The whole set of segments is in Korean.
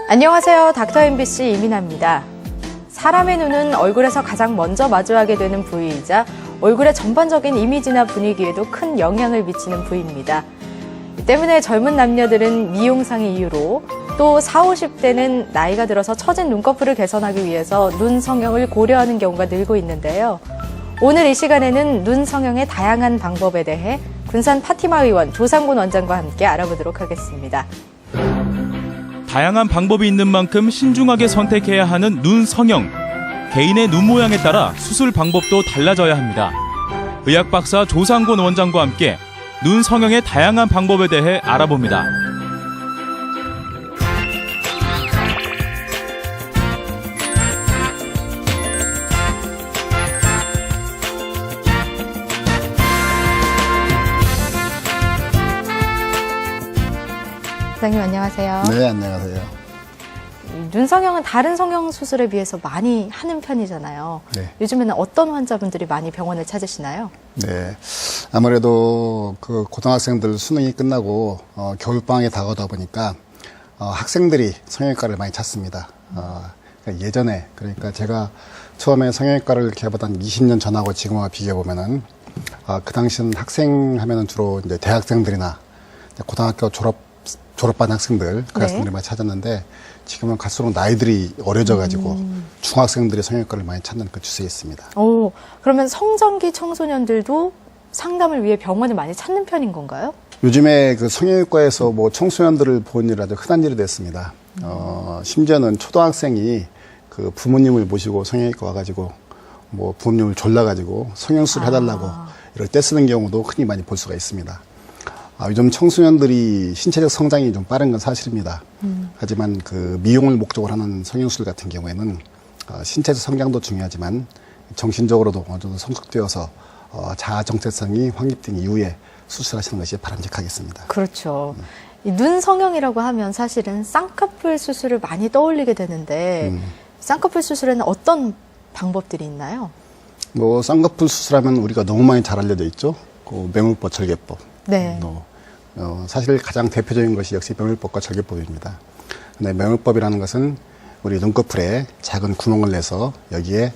안녕하세요. 닥터 MBC 이민아입니다. 사람의 눈은 얼굴에서 가장 먼저 마주하게 되는 부위이자 얼굴의 전반적인 이미지나 분위기에도 큰 영향을 미치는 부위입니다. 이 때문에 젊은 남녀들은 미용상의 이유로 또 40, 50대는 나이가 들어서 처진 눈꺼풀을 개선하기 위해서 눈 성형을 고려하는 경우가 늘고 있는데요. 오늘 이 시간에는 눈 성형의 다양한 방법에 대해 군산 파티마 의원 조상곤 원장과 함께 알아보도록 하겠습니다. 다양한 방법이 있는 만큼 신중하게 선택해야 하는 눈 성형. 개인의 눈 모양에 따라 수술 방법도 달라져야 합니다. 의학 박사 조상곤 원장과 함께 눈 성형의 다양한 방법에 대해 알아봅니다. 원장님 안녕하세요. 네, 안녕하세요. 눈 성형은 다른 성형 수술에 비해서 많이 하는 편이잖아요. 네. 요즘에는 어떤 환자분들이 많이 병원을 찾으시나요? 네, 아무래도 그 고등학생들 수능이 끝나고 겨울방학이 다가오다 보니까 학생들이 성형외과를 많이 찾습니다. 그러니까 예전에, 그러니까 제가 처음에 성형외과를 개업하던 20년 전하고 지금하고 비교해 보면은 그 당시는 학생 하면은 주로 이제 대학생들이나 고등학교 졸업반 학생들, 그 학생들이 많이 찾았는데 지금은 갈수록 나이들이 어려져가지고 중학생들이 성형외과를 많이 찾는 그 추세에 있습니다. 오, 그러면 성장기 청소년들도 상담을 위해 병원을 많이 찾는 편인 건가요? 요즘에 그 성형외과에서 뭐 청소년들을 보는 일이 아주 흔한 일이 됐습니다. 심지어는 초등학생이 그 부모님을 모시고 성형외과 와가지고 뭐 부모님을 졸라가지고 성형수술 해달라고 이럴 때 쓰는 경우도 흔히 많이 볼 수가 있습니다. 요즘 청소년들이 신체적 성장이 좀 빠른 건 사실입니다. 하지만 그 미용을 목적으로 하는 성형수술 같은 경우에는 신체적 성장도 중요하지만 정신적으로도 어느 정도 성숙되어서 자아 정체성이 확립된 이후에 수술하시는 것이 바람직하겠습니다. 그렇죠. 이 눈 성형이라고 하면 사실은 쌍꺼풀 수술을 많이 떠올리게 되는데 쌍꺼풀 수술에는 어떤 방법들이 있나요? 뭐 쌍꺼풀 수술하면 우리가 너무 많이 잘 알려져 있죠. 그 매몰법, 절개법. 네. 사실 가장 대표적인 것이 역시 매몰법과 절개법입니다. 근데 매몰법이라는 것은 우리 눈꺼풀에 작은 구멍을 내서 여기에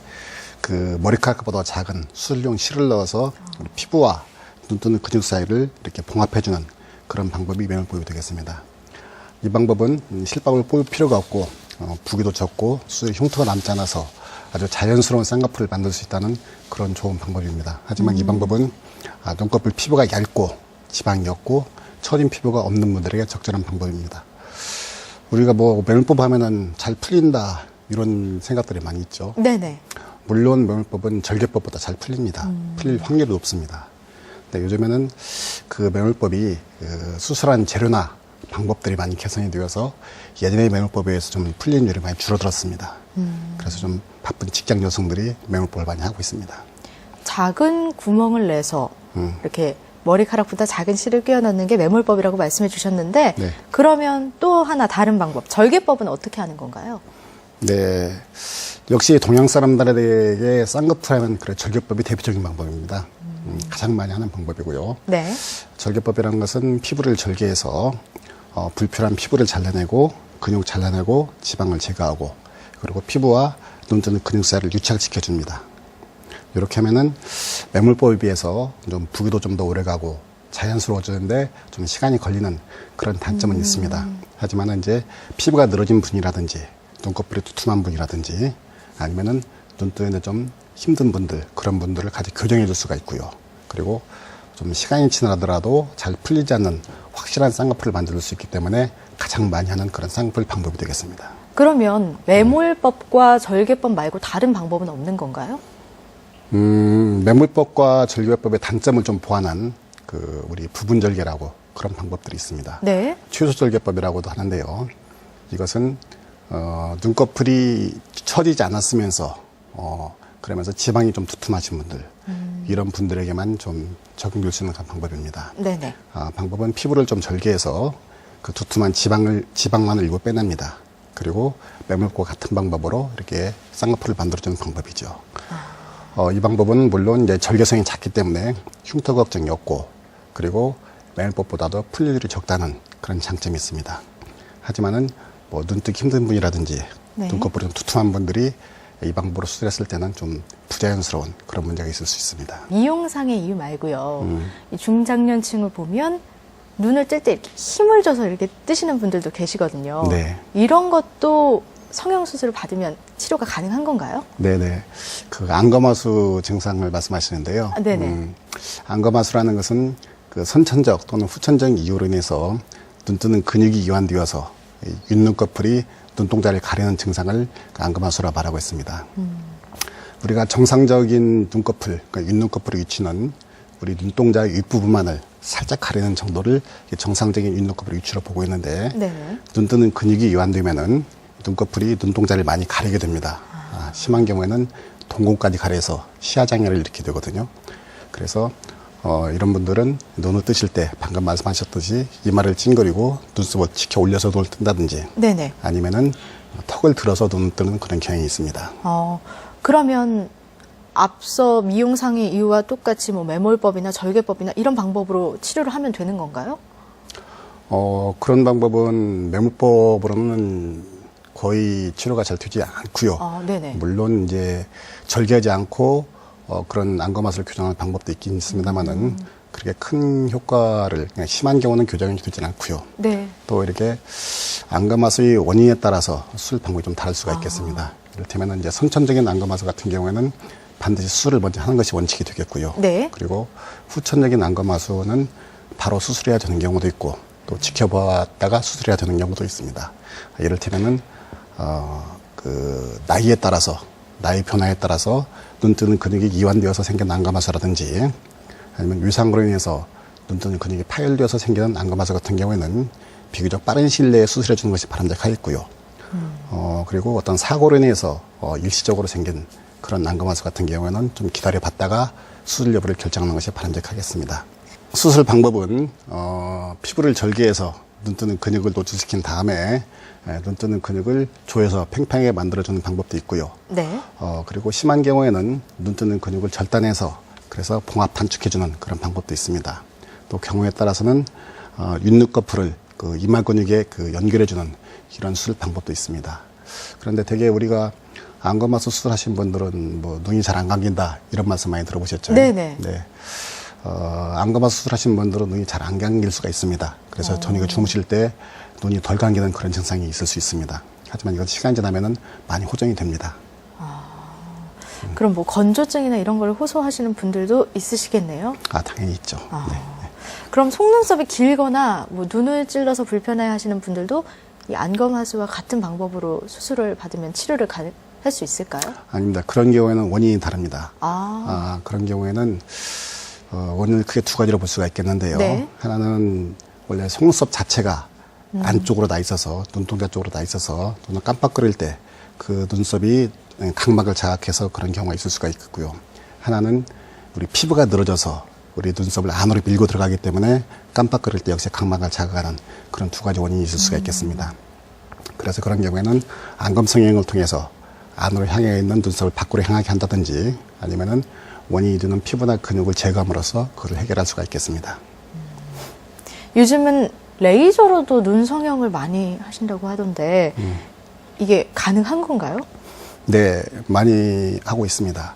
그 머리카락보다 작은 수술용 실을 넣어서 우리 피부와 눈뜨는 근육 사이를 이렇게 봉합해주는 그런 방법이 매몰법이 되겠습니다. 이 방법은 실밥을 뽑을 필요가 없고 부기도 적고 수술 흉터가 남지 않아서 아주 자연스러운 쌍꺼풀을 만들 수 있다는 그런 좋은 방법입니다. 하지만 이 방법은 눈꺼풀 피부가 얇고 지방이 없고 처진 피부가 없는 분들에게 적절한 방법입니다. 우리가 뭐 매몰법 하면은 잘 풀린다 이런 생각들이 많이 있죠. 네네. 물론 매몰법은 절개법보다 잘 풀립니다. 풀릴 확률이 높습니다. 근데 요즘에는 그 매몰법이 수술한 재료나 방법들이 많이 개선이 되어서 예전의 매몰법에 비해서 좀 풀림률이 많이 줄어들었습니다. 그래서 좀 바쁜 직장 여성들이 매몰법을 많이 하고 있습니다. 작은 구멍을 내서 이렇게 머리카락보다 작은 실을 끼워 넣는 게 매몰법이라고 말씀해 주셨는데 네. 그러면 또 하나 다른 방법, 절개법은 어떻게 하는 건가요? 네, 역시 동양 사람들에게 쌍꺼풀 하면 그래 절개법이 대표적인 방법입니다. 가장 많이 하는 방법이고요. 네. 절개법이라는 것은 피부를 절개해서 불필요한 피부를 잘라내고 근육 잘라내고 지방을 제거하고 그리고 피부와 눈뜨는 근육 사이를 유착시켜 줍니다. 이렇게 하면은 매몰법에 비해서 좀 부기도 좀 더 오래 가고 자연스러워지는데 좀 시간이 걸리는 그런 단점은 있습니다. 하지만 이제 피부가 늘어진 분이라든지 눈꺼풀이 두툼한 분이라든지 아니면은 눈뜨는데 좀 힘든 분들 그런 분들을 같이 교정해 줄 수가 있고요. 그리고 좀 시간이 지나더라도 잘 풀리지 않는 확실한 쌍꺼풀을 만들 수 있기 때문에 가장 많이 하는 그런 쌍꺼풀 방법이 되겠습니다. 그러면 매몰법과 절개법 말고 다른 방법은 없는 건가요? 매몰법과 절개법의 단점을 좀 보완한 그 우리 부분절개라고 그런 방법들이 있습니다. 네. 최소절개법이라고도 하는데요. 이것은 눈꺼풀이 처지지 않았으면서 그러면서 지방이 좀 두툼하신 분들, 이런 분들에게만 좀 적용될 수 있는 그런 방법입니다. 네네. 방법은 피부를 좀 절개해서 그 두툼한 지방만을 일부 빼냅니다. 그리고 메물과 같은 방법으로 이렇게 쌍꺼풀을 만들어주는 방법이죠. 이 방법은 물론 이제 절개성이 작기 때문에 흉터 걱정이 없고, 그리고 메물법보다도 풀릴률이 적다는 그런 장점이 있습니다. 하지만은 뭐 눈뜨기 힘든 분이라든지 네. 눈꺼풀이 좀 두툼한 분들이 이 방법으로 수술했을 때는 좀 부자연스러운 그런 문제가 있을 수 있습니다. 미용상의 이유 말고요. 이 중장년층을 보면 눈을 뜰 때 이렇게 힘을 줘서 이렇게 뜨시는 분들도 계시거든요. 네. 이런 것도 성형수술을 받으면 치료가 가능한 건가요? 네네. 그 안검하수 증상을 말씀하시는데요. 네네. 안검하수라는 것은 그 선천적 또는 후천적 이유로 인해서 눈 뜨는 근육이 이완되어서 윗눈꺼풀이 눈동자를 가리는 증상을 그 안검하수라 말하고 있습니다. 우리가 정상적인 눈꺼풀, 그러니까 윗눈꺼풀의 위치는 우리 눈동자 윗부분만을 살짝 가리는 정도를 정상적인 윗눈꺼풀의 위치로 보고 있는데, 네네. 눈 뜨는 근육이 이완되면은 눈꺼풀이 눈동자를 많이 가리게 됩니다. 심한 경우에는 동공까지 가려서 시야장애를 일으키게 되거든요. 그래서 이런 분들은 눈을 뜨실 때 방금 말씀하셨듯이 이마를 찡그리고 눈썹을 치켜 올려서 눈을 뜬다든지, 네네. 아니면은 턱을 들어서 눈을 뜨는 그런 경향이 있습니다. 그러면 앞서 미용상의 이유와 똑같이 뭐 매몰법이나 절개법이나 이런 방법으로 치료를 하면 되는 건가요? 그런 방법은 매물법으로는 거의 치료가 잘 되지 않고요. 네네. 물론 이제 절개하지 않고 그런 안검하수를 교정하는 방법도 있긴 있습니다만은 그렇게 큰 효과를, 그냥 심한 경우는 교정이 되지는 않고요. 네. 또 이렇게 안검하수의 원인에 따라서 수술 방법이 좀 다를 수가 있겠습니다. 이를테면 이제 선천적인 안검하수 같은 경우에는 반드시 수술을 먼저 하는 것이 원칙이 되겠고요. 네. 그리고 후천적인 안검하수는 바로 수술해야 되는 경우도 있고, 또 지켜보았다가 수술해야 되는 경우도 있습니다. 이를테면은 그 나이에 따라서, 나이 변화에 따라서 눈 뜨는 근육이 이완되어서 생긴 안검하수라든지, 아니면 위상으로 인해서 눈 뜨는 근육이 파열되어서 생기는 안검하수 같은 경우에는 비교적 빠른 시일 내에 수술해 주는 것이 바람직하겠고요. 그리고 어떤 사고로 인해서 일시적으로 생긴 그런 안검하수 같은 경우에는 좀 기다려 봤다가 수술 여부를 결정하는 것이 바람직하겠습니다. 수술 방법은 피부를 절개해서 눈 뜨는 근육을 노출시킨 다음에 눈 뜨는 근육을 조여서 팽팽하게 만들어주는 방법도 있고요. 네. 그리고 심한 경우에는 눈 뜨는 근육을 절단해서 그래서 봉합 단축해주는 그런 방법도 있습니다. 또 경우에 따라서는 윗눈꺼풀을 그 이마 근육에 그 연결해주는 이런 수술 방법도 있습니다. 그런데 되게 우리가 안검하수 수술하신 분들은 뭐 눈이 잘 안 감긴다 이런 말씀 많이 들어보셨죠? 네네. 네. 안검하수 수술하신 분들은 눈이 잘 안 감길 수가 있습니다. 그래서 저녁에 주무실 때 눈이 덜 감기는 그런 증상이 있을 수 있습니다. 하지만 이건 시간이 지나면은 많이 호전이 됩니다. 그럼 뭐 건조증이나 이런 걸 호소하시는 분들도 있으시겠네요? 당연히 있죠. 네. 그럼 속눈썹이 길거나 뭐 눈을 찔러서 불편해 하시는 분들도 이 안검하수와 같은 방법으로 수술을 받으면 치료를 할 수 있을까요? 아닙니다. 그런 경우에는 원인이 다릅니다. 그런 경우에는 원인을 크게 두 가지로 볼 수가 있겠는데요. 네. 하나는 원래 속눈썹 자체가 안쪽으로 나 있어서, 눈동자 쪽으로 나 있어서 눈을 깜빡거릴 때 그 눈썹이 각막을 자극해서 그런 경우가 있을 수가 있고요. 하나는 우리 피부가 늘어져서 우리 눈썹을 안으로 밀고 들어가기 때문에 깜빡거릴 때 역시 각막을 자극하는 그런 두 가지 원인이 있을 수가 있겠습니다. 그래서 그런 경우에는 안검 성형을 통해서 안으로 향해 있는 눈썹을 밖으로 향하게 한다든지, 아니면은 원인이 되는 피부나 근육을 제거함으로써 그걸 해결할 수가 있겠습니다. 요즘은 레이저로도 눈 성형을 많이 하신다고 하던데 이게 가능한 건가요? 네, 많이 하고 있습니다.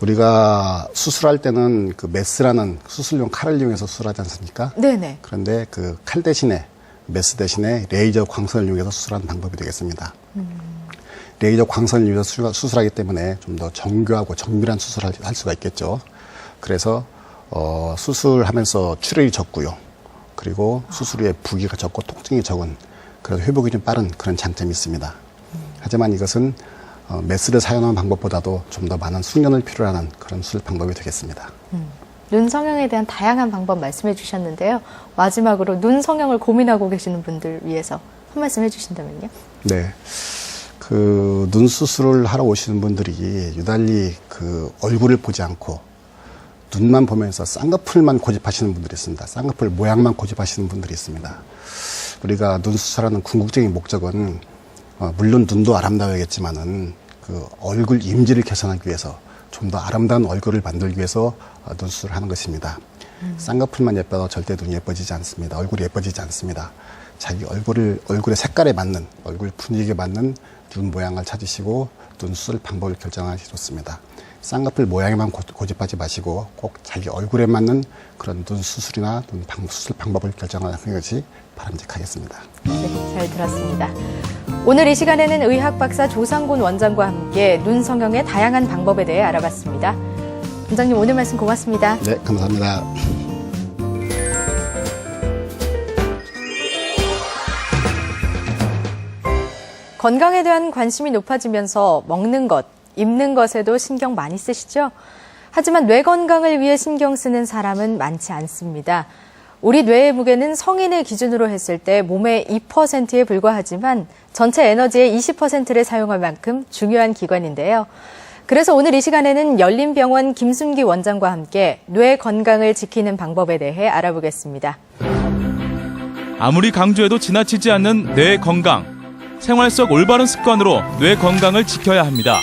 우리가 수술할 때는 그 메스라는 수술용 칼을 이용해서 수술하지 않습니까? 네네. 그런데 그 칼 대신에, 메스 대신에 레이저 광선을 이용해서 수술하는 방법이 되겠습니다. 레이저 광선을 이용해서 수술하기 때문에 좀 더 정교하고 정밀한 수술을 할 수가 있겠죠. 그래서 수술하면서 출혈이 적고요. 그리고 수술 후에 부기가 적고 통증이 적은, 그래서 회복이 좀 빠른 그런 장점이 있습니다. 하지만 이것은 메스를 사용하는 방법보다도 좀 더 많은 숙련을 필요로 하는 그런 수술 방법이 되겠습니다. 눈 성형에 대한 다양한 방법 말씀해 주셨는데요. 마지막으로 눈 성형을 고민하고 계시는 분들 위해서 한 말씀 해주신다면요? 네. 그 눈 수술을 하러 오시는 분들이 유달리 그 얼굴을 보지 않고 눈만 보면서 쌍꺼풀만 고집하시는 분들이 있습니다. 쌍꺼풀 모양만 고집하시는 분들이 있습니다. 우리가 눈 수술하는 궁극적인 목적은 물론 눈도 아름다워야겠지만은 그 얼굴 이미지를 개선하기 위해서 좀 더 아름다운 얼굴을 만들기 위해서 눈 수술을 하는 것입니다. 쌍꺼풀만 예뻐도 절대 눈이 예뻐지지 않습니다. 얼굴이 예뻐지지 않습니다. 자기 얼굴의 색깔에 맞는, 얼굴 분위기에 맞는 눈 모양을 찾으시고 눈 수술 방법을 결정하기 좋습니다. 쌍꺼풀 모양에만 고집하지 마시고 꼭 자기 얼굴에 맞는 그런 눈 수술이나 수술 방법을 결정하는 것이 바람직하겠습니다. 네, 잘 들었습니다. 오늘 이 시간에는 의학 박사 조상곤 원장과 함께 눈 성형의 다양한 방법에 대해 알아봤습니다. 원장님 오늘 말씀 고맙습니다. 네, 감사합니다. 건강에 대한 관심이 높아지면서 먹는 것, 입는 것에도 신경 많이 쓰시죠? 하지만 뇌 건강을 위해 신경 쓰는 사람은 많지 않습니다. 우리 뇌의 무게는 성인의 기준으로 했을 때 몸의 2%에 불과하지만 전체 에너지의 20%를 사용할 만큼 중요한 기관인데요. 그래서 오늘 이 시간에는 열린병원 김순기 원장과 함께 뇌 건강을 지키는 방법에 대해 알아보겠습니다. 아무리 강조해도 지나치지 않는 뇌 건강. 생활 속 올바른 습관으로 뇌 건강을 지켜야 합니다.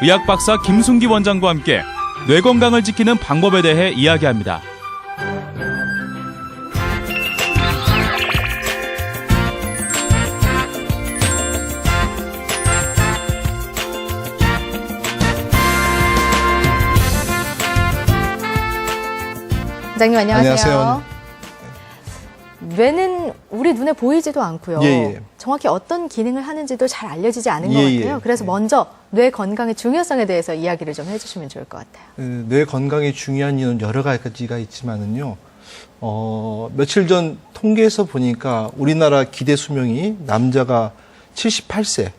의학 박사 김순기 원장과 함께 뇌 건강을 지키는 방법에 대해 이야기합니다. 원장님 안녕하세요. 안녕하세요. 뇌는 우리 눈에 보이지도 않고요. 예. 정확히 어떤 기능을 하는지도 잘 알려지지 않은 것 예. 같아요. 그래서 먼저 뇌 건강의 중요성에 대해서 이야기를 좀 해주시면 좋을 것 같아요. 뇌 건강이 중요한 이유는 여러 가지가 있지만은요. 며칠 전 통계에서 보니까 우리나라 기대 수명이 남자가 78세,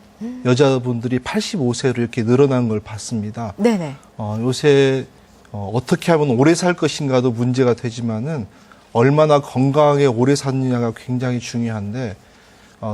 여자분들이 85세로 이렇게 늘어난 걸 봤습니다. 네네. 요새 어떻게 하면 오래 살 것인가도 문제가 되지만은 얼마나 건강하게 오래 사느냐가 굉장히 중요한데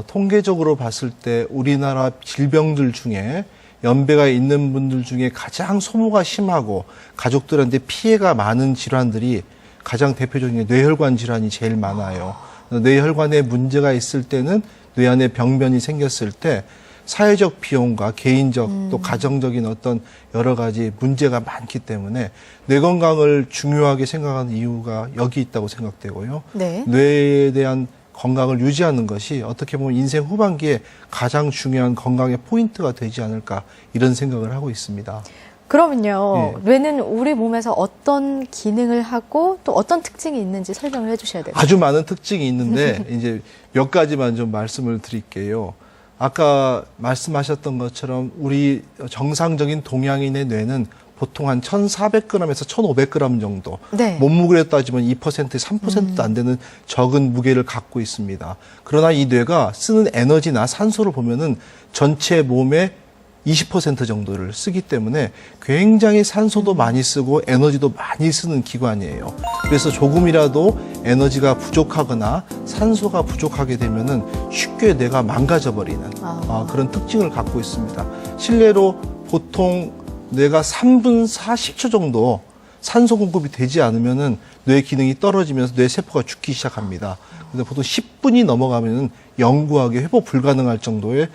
통계적으로 봤을 때 우리나라 질병들 중에 연배가 있는 분들 중에 가장 소모가 심하고 가족들한테 피해가 많은 질환들이 가장 대표적인 게 뇌혈관 질환이 제일 많아요. 뇌혈관에 문제가 있을 때는 뇌 안에 병변이 생겼을 때 사회적 비용과 개인적 또 가정적인 어떤 여러 가지 문제가 많기 때문에 뇌 건강을 중요하게 생각하는 이유가 여기 있다고 생각되고요. 네. 뇌에 대한 건강을 유지하는 것이 어떻게 보면 인생 후반기에 가장 중요한 건강의 포인트가 되지 않을까 이런 생각을 하고 있습니다. 그러면요. 뇌는 우리 몸에서 어떤 기능을 하고 또 어떤 특징이 있는지 설명을 해주셔야 돼요. 아주 많은 특징이 있는데 이제 몇 가지만 좀 말씀을 드릴게요. 아까 말씀하셨던 것처럼 우리 정상적인 동양인의 뇌는 보통 한 1,400g에서 1,500g 정도. 네. 몸무게로 따지면 2%, 3%도 안 되는 적은 무게를 갖고 있습니다. 그러나 이 뇌가 쓰는 에너지나 산소를 보면은 전체 몸의 20% 정도를 쓰기 때문에 굉장히 산소도 많이 쓰고 에너지도 많이 쓰는 기관이에요. 그래서 조금이라도 에너지가 부족하거나 산소가 부족하게 되면은 쉽게 뇌가 망가져 버리는 그런 특징을 갖고 있습니다. 실례로 보통 뇌가 3분 40초 정도 산소 공급이 되지 않으면은 뇌 기능이 떨어지면서 뇌 세포가 죽기 시작합니다. 그래서 보통 10분이 넘어가면은 영구하게 회복 불가능할 정도의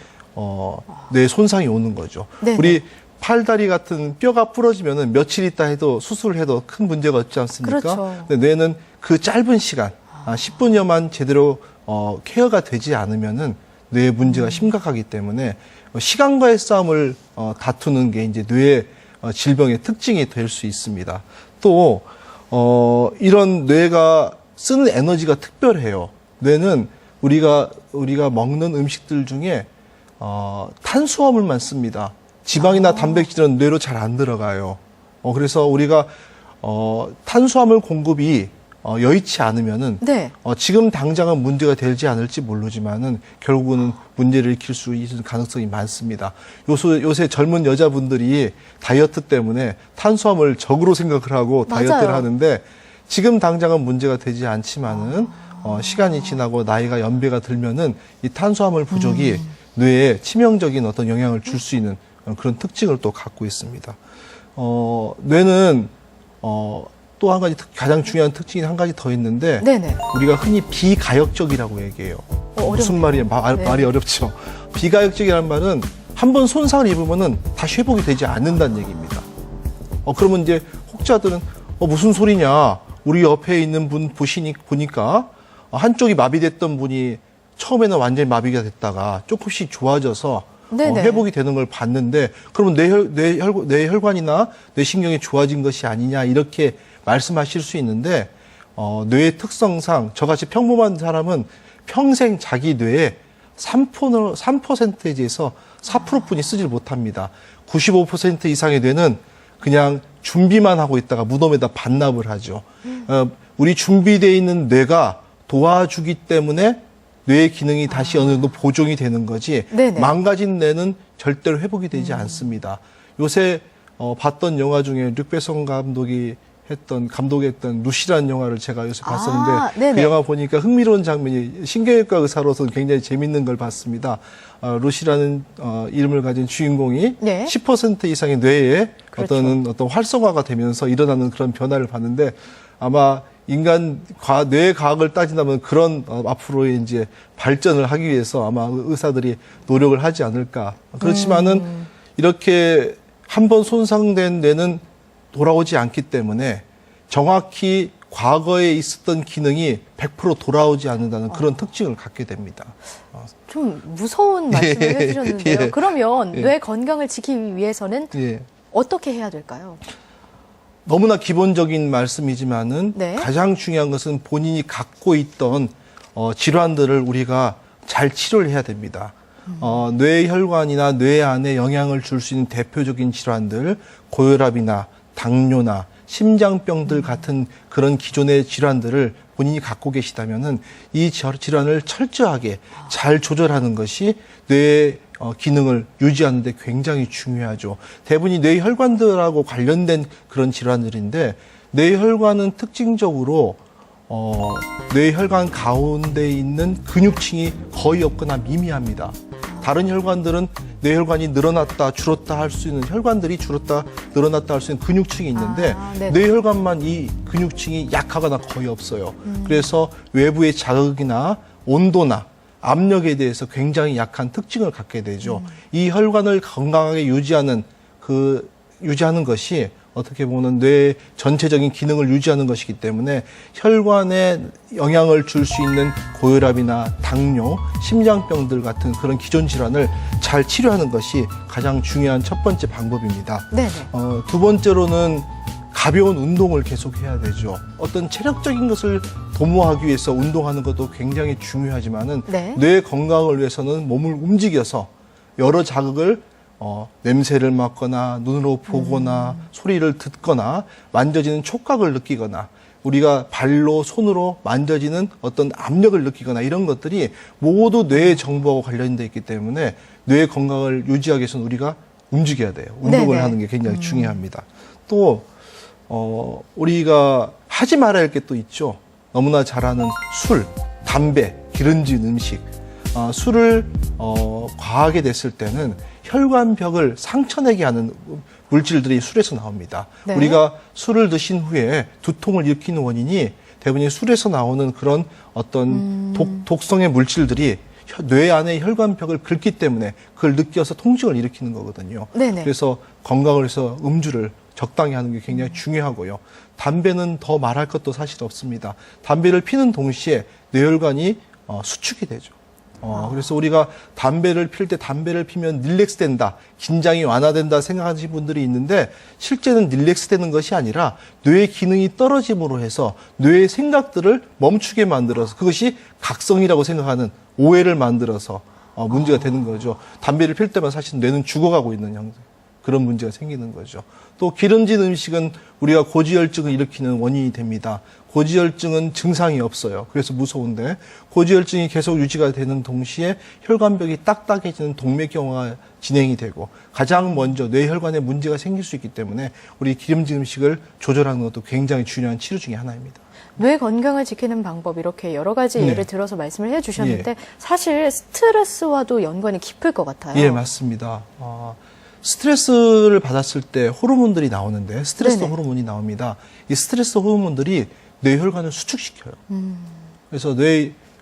뇌 손상이 오는 거죠. 네네. 우리 팔다리 같은 뼈가 부러지면은 며칠 있다 해도 수술을 해도 큰 문제가 없지 않습니까? 그렇죠. 근데 뇌는 그 짧은 시간, 10분여만 제대로 케어가 되지 않으면은 뇌의 문제가 심각하기 때문에 시간과의 싸움을 다투는 게 이제 뇌의 질병의 특징이 될 수 있습니다. 또 이런 뇌가 쓰는 에너지가 특별해요. 뇌는 우리가 먹는 음식들 중에 탄수화물만 씁니다. 지방이나 단백질은 뇌로 잘 안 들어가요. 그래서 우리가 탄수화물 공급이 여의치 않으면은 네. 지금 당장은 문제가 되지 않을지 모르지만은 결국은 문제를 일으킬 수 있는 가능성이 많습니다. 요새 젊은 여자분들이 다이어트 때문에 탄수화물 적으로 생각을 하고 맞아요. 다이어트를 하는데 지금 당장은 문제가 되지 않지만은 시간이 지나고 나이가 연배가 들면은 이 탄수화물 부족이 뇌에 치명적인 어떤 영향을 줄 수 있는 그런 특징을 또 갖고 있습니다. 뇌는 또 한 가지 가장 중요한 특징이 한 가지 더 있는데 네네. 우리가 흔히 비가역적이라고 얘기해요. 무슨 말이에요? 말이 어렵죠. 비가역적이라는 말은 한 번 손상을 입으면은 다시 회복이 되지 않는다는 얘기입니다. 그러면 이제 혹자들은 무슨 소리냐? 우리 옆에 있는 분 보니까 한쪽이 마비됐던 분이 처음에는 완전히 마비가 됐다가 조금씩 좋아져서 회복이 되는 걸 봤는데 그러면 뇌 혈관이나 뇌신경이 좋아진 것이 아니냐 이렇게 말씀하실 수 있는데 뇌의 특성상 저같이 평범한 사람은 평생 자기 뇌에 3%에서 4%뿐이 쓰질 못합니다. 95% 이상의 뇌는 그냥 준비만 하고 있다가 무덤에다 반납을 하죠. 우리 준비되어 있는 뇌가 도와주기 때문에 뇌의 기능이 다시 어느 정도 보존이 되는 거지 네네. 망가진 뇌는 절대로 회복이 되지 않습니다. 요새 봤던 영화 중에 лю크베송 감독했던 루시라는 영화를 제가 요새 봤었는데 그 영화 보니까 흥미로운 장면이 신경외과 의사로서는 굉장히 재밌는 걸 봤습니다. 루시라는 이름을 가진 주인공이 네. 10% 이상의 뇌에 그렇죠. 어떤 활성화가 되면서 일어나는 그런 변화를 봤는데 아마 인간 뇌 과학을 따진다면 그런 앞으로의 이제 발전을 하기 위해서 아마 의사들이 노력을 하지 않을까. 그렇지만은 이렇게 한번 손상된 뇌는 돌아오지 않기 때문에 정확히 과거에 있었던 기능이 100% 돌아오지 않는다는 그런 특징을 갖게 됩니다. 좀 무서운 말씀을 해주셨는데요. 예. 그러면 예. 뇌 건강을 지키기 위해서는 예. 어떻게 해야 될까요? 너무나 기본적인 말씀이지만은 네. 가장 중요한 것은 본인이 갖고 있던 질환들을 우리가 잘 치료를 해야 됩니다. 뇌혈관이나 뇌 안에 영향을 줄 수 있는 대표적인 질환들, 고혈압이나 당뇨나 심장병들 같은 그런 기존의 질환들을 본인이 갖고 계시다면은 이 질환을 철저하게 잘 조절하는 것이 뇌의 기능을 유지하는 데 굉장히 중요하죠. 대부분이 뇌혈관들하고 관련된 그런 질환들인데 뇌혈관은 특징적으로 뇌혈관 가운데 있는 근육층이 거의 없거나 미미합니다. 다른 혈관들은 뇌혈관이 늘어났다 줄었다 할 수 있는 혈관들이 줄었다 늘어났다 할 수 있는 근육층이 있는데 뇌혈관만 이 근육층이 약하거나 거의 없어요. 그래서 외부의 자극이나 온도나 압력에 대해서 굉장히 약한 특징을 갖게 되죠. 이 혈관을 건강하게 유지하는 것이 어떻게 보면 뇌 전체적인 기능을 유지하는 것이기 때문에 혈관에 영향을 줄 수 있는 고혈압이나 당뇨, 심장병들 같은 그런 기존 질환을 잘 치료하는 것이 가장 중요한 첫 번째 방법입니다. 네네. 두 번째로는 가벼운 운동을 계속 해야 되죠. 어떤 체력적인 것을 도모하기 위해서 운동하는 것도 굉장히 중요하지만은 네. 뇌 건강을 위해서는 몸을 움직여서 여러 자극을 냄새를 맡거나 눈으로 보거나 소리를 듣거나 만져지는 촉각을 느끼거나 우리가 발로 손으로 만져지는 어떤 압력을 느끼거나 이런 것들이 모두 뇌의 정보하고 관련되어 있기 때문에 뇌의 건강을 유지하기 위해서는 우리가 움직여야 돼요. 운동을 네네. 하는 게 굉장히 중요합니다. 또 우리가 하지 말아야 할 게 또 있죠. 너무나 잘 아는 술, 담배, 기름진 음식. 술을 과하게 됐을 때는 혈관벽을 상처내게 하는 물질들이 술에서 나옵니다. 네. 우리가 술을 드신 후에 두통을 일으키는 원인이 대부분 술에서 나오는 그런 어떤 독성의 물질들이 뇌 안의 혈관벽을 긁기 때문에 그걸 느껴서 통증을 일으키는 거거든요. 네네. 그래서 건강을 위해서 음주를 적당히 하는 게 굉장히 중요하고요. 담배는 더 말할 것도 사실 없습니다. 담배를 피는 동시에 뇌혈관이 수축이 되죠. 그래서 우리가 담배를 필 때 담배를 피면 릴렉스 된다, 긴장이 완화된다 생각하시는 분들이 있는데 실제는 릴렉스 되는 것이 아니라 뇌의 기능이 떨어짐으로 해서 뇌의 생각들을 멈추게 만들어서 그것이 각성이라고 생각하는 오해를 만들어서 문제가 되는 거죠. 담배를 필 때만 사실 뇌는 죽어가고 있는 형태. 그런 문제가 생기는 거죠. 또 기름진 음식은 우리가 고지혈증을 일으키는 원인이 됩니다. 고지혈증은 증상이 없어요. 그래서 무서운데 고지혈증이 계속 유지가 되는 동시에 혈관벽이 딱딱해지는 동맥경화가 진행이 되고 가장 먼저 뇌혈관에 문제가 생길 수 있기 때문에 우리 기름진 음식을 조절하는 것도 굉장히 중요한 치료 중에 하나입니다. 뇌 건강을 지키는 방법 이렇게 여러 가지 네. 예를 들어서 말씀을 해주셨는데 사실 스트레스와도 연관이 깊을 것 같아요. 예, 맞습니다. 스트레스를 받았을 때 호르몬들이 나오는데 스트레스 네네. 호르몬이 나옵니다. 이 스트레스 호르몬들이 뇌혈관을 수축시켜요. 그래서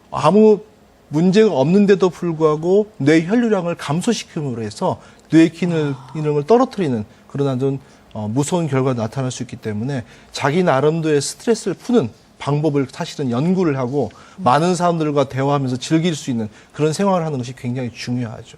아무 문제가 없는데도 불구하고 뇌 혈류량을 감소시킴으로 해서 뇌 기능을 떨어뜨리는 그런 아주 무서운 결과가 나타날 수 있기 때문에 자기 나름대로의 스트레스를 푸는 방법을 사실은 연구를 하고 많은 사람들과 대화하면서 즐길 수 있는 그런 생활을 하는 것이 굉장히 중요하죠.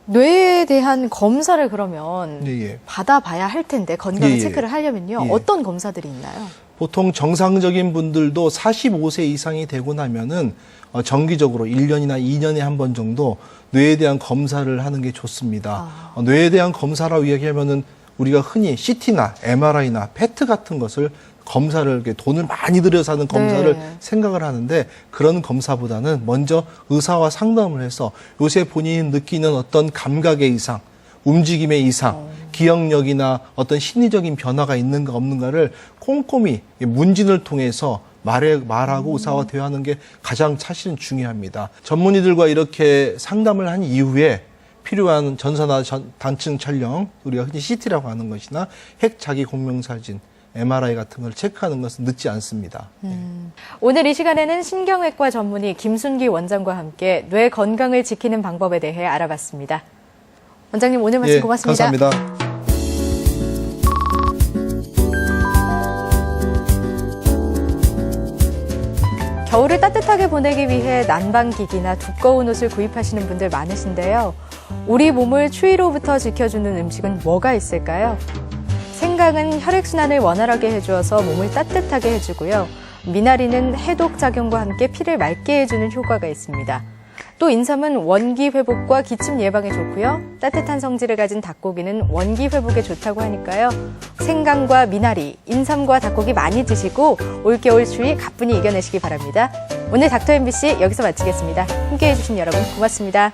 뇌에 대한 검사를 그러면 예. 받아봐야 할 텐데 건강 예. 체크를 하려면요. 예. 어떤 검사들이 있나요? 보통 정상적인 분들도 45세 이상이 되고 나면은 정기적으로 1년이나 2년에 한 번 정도 뇌에 대한 검사를 하는 게 좋습니다. 뇌에 대한 검사라고 이야기하면은 우리가 흔히 CT나 MRI나 PET 같은 것을 검사를 이렇게 돈을 많이 들여서 하는 검사를 네. 생각을 하는데 그런 검사보다는 먼저 의사와 상담을 해서 요새 본인이 느끼는 어떤 감각의 이상, 움직임의 이상, 기억력이나 어떤 심리적인 변화가 있는가 없는가를 꼼꼼히 문진을 통해서 말하고 의사와 대화하는 게 가장 사실은 중요합니다. 전문의들과 이렇게 상담을 한 이후에 필요한 전사나 단층 촬영, 우리가 흔히 CT라고 하는 것이나 핵 자기 공명사진, MRI 같은 걸 체크하는 것은 늦지 않습니다. 오늘 이 시간에는 신경외과 전문의 김순기 원장과 함께 뇌 건강을 지키는 방법에 대해 알아봤습니다. 원장님 오늘 말씀 고맙습니다. 감사합니다. 겨울을 따뜻하게 보내기 위해 난방기기나 두꺼운 옷을 구입하시는 분들 많으신데요. 우리 몸을 추위로부터 지켜주는 음식은 뭐가 있을까요? 생강은 혈액순환을 원활하게 해주어서 몸을 따뜻하게 해주고요. 미나리는 해독 작용과 함께 피를 맑게 해주는 효과가 있습니다. 또 인삼은 원기 회복과 기침 예방에 좋고요. 따뜻한 성질을 가진 닭고기는 원기 회복에 좋다고 하니까요. 생강과 미나리, 인삼과 닭고기 많이 드시고 올겨울 추위 가뿐히 이겨내시기 바랍니다. 오늘 닥터 MBC 여기서 마치겠습니다. 함께해 주신 여러분 고맙습니다.